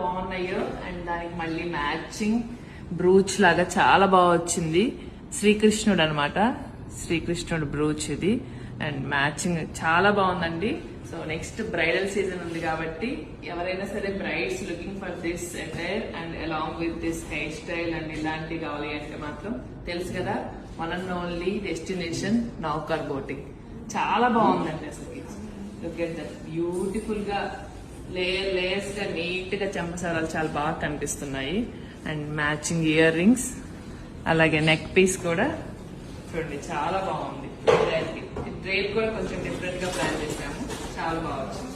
బాగున్నాయో. అండ్ దానికి మళ్ళీ మ్యాచింగ్ బ్రూచ్ లాగా చాలా బాగా వచ్చింది. శ్రీకృష్ణుడు అనమాట, శ్రీకృష్ణుడు బ్రూచ్ ఇది. అండ్ మ్యాచింగ్ చాలా బాగుందండి. సో నెక్స్ట్ బ్రైడల్ సీజన్ ఉంది కాబట్టి ఎవరైనా సరే brides looking for this attire and along with this hair style and ఇలాంటి కావాలి అంటే మాత్రం తెలుసు కదా, వన్ అండ్ ఓన్లీ డెస్టినేషన్ నౌకర్ బోటింగ్. చాలా బాగుందండి అసలు. లుక్ ఎట్ దట్, బ్యూటిఫుల్ గా లేయర్స్ గా నీట్ గా చెంపసారాలు చాలా బాగా కనిపిస్తున్నాయి. అండ్ మ్యాచింగ్ ఇయర్ రింగ్స్, అలాగే నెక్ పీస్ కూడా చూడండి చాలా బాగుంది. డ్రేప్ కూడా కొంచెం డిఫరెంట్ గా ప్లాన్ చేసాము, చాలా బాగా వచ్చింది.